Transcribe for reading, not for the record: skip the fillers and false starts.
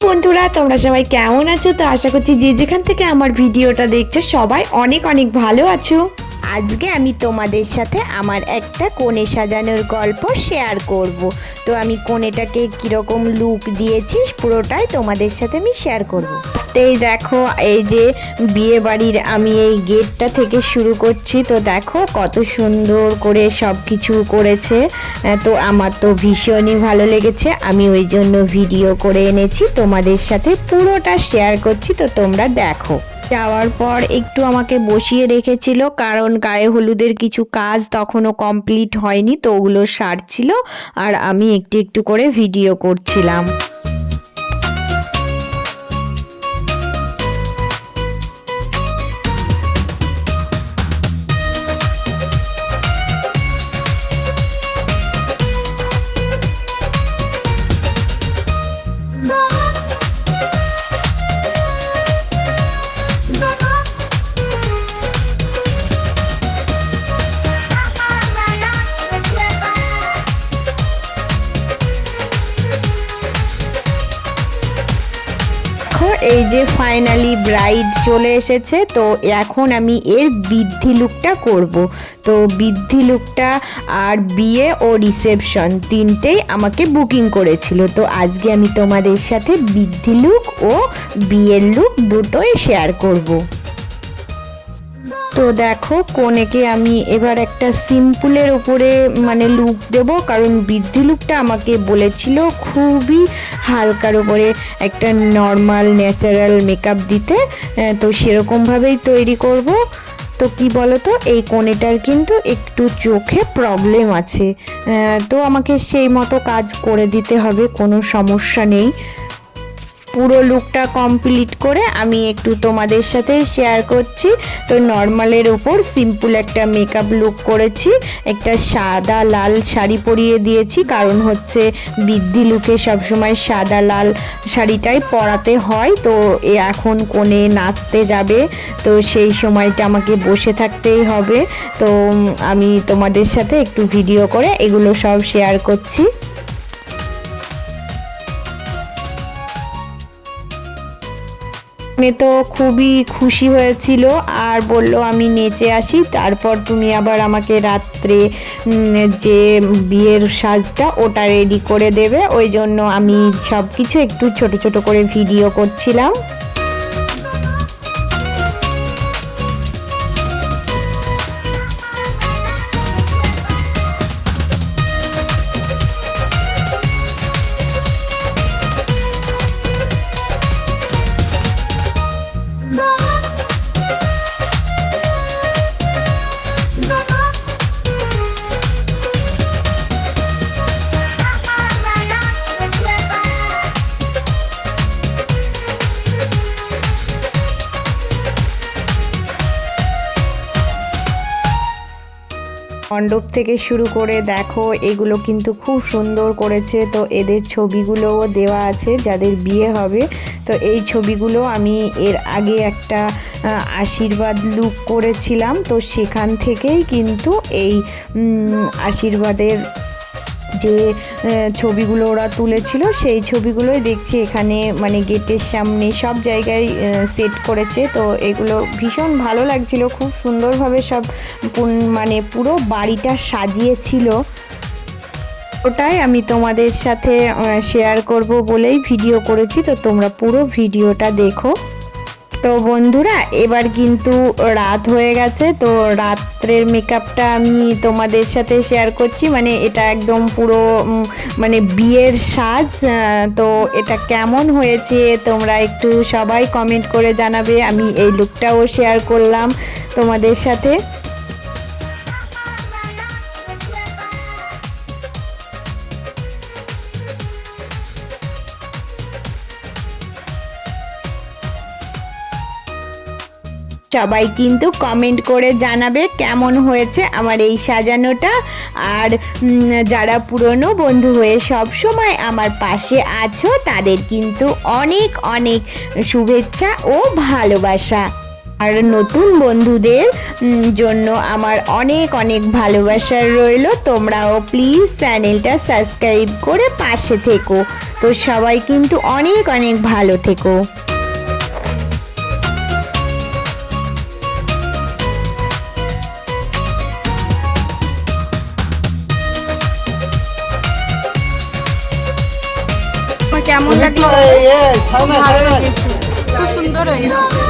বন্ধুরা তোমরা সবাই কেমন আছো? তো আশা করছি যে যেখান থেকে আমার ভিডিওটা দেখছো সবাই অনেক অনেক ভালো আছো। আজকে আমি তোমাদের সাথে আমার একটা কোণে সাজানোর গল্প শেয়ার করব। তো আমি কোণেটাকে কীরকম লুক দিয়েছি পুরোটাই তোমাদের সাথে আমি শেয়ার করব। ফার্স্টেই দেখো এই যে বিয়ে বাড়ির আমি এই গেটটা থেকে শুরু করছি। তো দেখো কত সুন্দর করে সব কিছু করেছে। তো আমার তো ভীষণই ভালো লেগেছে, আমি ওই জন্য ভিডিও করে এনেছি তোমাদের সাথে পুরোটা শেয়ার করছি। তো তোমরা দেখো। যাওয়ার পর একটু আমাকে বসিয়ে রেখেছিল, কারণ গায়ে হলুদের কিছু কাজ তখনও কমপ্লিট হয়নি, তো ওগুলো সারছিল আর আমি একটু একটু করে ভিডিও করছিলাম। এই যে ফাইনালি ব্রাইড চলে এসেছে। তো এখন আমি এর বৃদ্ধি লুকটা করব। তো বৃদ্ধি লুকটা আর বিয়ে ও রিসেপশন তিনটেই আমাকে বুকিং করেছিল। তো আজকে আমি তোমাদের সাথে বৃদ্ধি লুক ও বিয়ের লুক দুটোই শেয়ার করব। তো দেখো কনেকে আমি এবার একটা সিম্পলের উপরে লুক দেব, কারণ বৃদ্ধি লুকটা আমাকে বলেছিল খুবই হালকার উপরে একটা নর্মাল ন্যাচারাল মেকআপ দিতে। তো সেরকমভাবেই তৈরি করব। তো কি বলো তো, এই কোণেটার কিন্তু একটু চোখে প্রবলেম আছে, তো আমাকে সেই মতো কাজ করে দিতে হবে, কোনো সমস্যা নেই। পুরো লুকটা কমপ্লিট করে আমি একটু তোমাদের সাথে শেয়ার করছি। তো নর্মালের উপর সিম্পল একটা মেকআপ লুক করেছি, একটা সাদা লাল শাড়ি পরিয়ে দিয়েছি, কারণ হচ্ছে বৃদ্ধি লুকে সবসময় সাদা লাল শাড়িটাই পরাতে হয়। তো এখন কোণে নাচতে যাবে, তো সেই সময়টা আমাকে বসে থাকতেই হবে। তো আমি তোমাদের সাথে একটু ভিডিও করে এগুলো সব শেয়ার করছি। মেয়ে তো খুবই খুশি হয়েছিল আর বলল আমি নেচে আসি, তারপর তুমি আবার আমাকে রাত্রে যে বিয়ের সাজটা ওটা রেডি করে দেবে। ওই জন্য আমি সব কিছু একটু ছোট ছোট করে ভিডিও করছিলাম। মণ্ডপ থেকে শুরু করে দেখো এগুলো কিন্তু খুব সুন্দর করেছে। তো এদের ছবিগুলোও দেওয়া আছে যাদের বিয়ে হবে। তো এই ছবিগুলো আমি এর আগে একটা আশীর্বাদ লুক করেছিলাম, তো সেখান থেকেই কিন্তু এই আশীর্বাদের যে ছবিগুলো ওরা তুলেছিল সেই ছবিগুলোই দেখছি এখানে গেটের সামনে সব জায়গায় সেট করেছে। তো এগুলো ভীষণ ভালো লাগছিল, খুব সুন্দরভাবে সব পুরো বাড়িটা সাজিয়েছিল। ওটাই আমি তোমাদের সাথে শেয়ার করব বলেই ভিডিও করেছি। তো তোমরা পুরো ভিডিওটা দেখো। তো বন্ধুরা এবার কিন্তু রাত হয়ে গেছে। তো রাত্রের মেকআপটা আমি তোমাদের সাথে শেয়ার করছি, এটা একদম পুরো বিয়ের সাজ। তো এটা কেমন হয়েছে তোমরা একটু সবাই কমেন্ট করে জানাবে। আমি এই লুকটাও শেয়ার করলাম তোমাদের সাথে। সবাই কিন্তু কমেন্ট করে জানাবে কেমন হয়েছে আমার এই সাজানোটা। আর যারা পুরনো বন্ধু হয়ে সব সময় আমার পাশে আছো তাদের কিন্তু অনেক অনেক শুভেচ্ছা ও ভালোবাসা। আর নতুন বন্ধুদের জন্য আমার অনেক অনেক ভালোবাসা রইল। তোমরাও প্লিজ চ্যানেলটা সাবস্ক্রাইব করে পাশে থেকো। তো সবাই কিন্তু অনেক অনেক ভালো থেকো। কেমন লাগলো? খুব সুন্দর হয়েছে।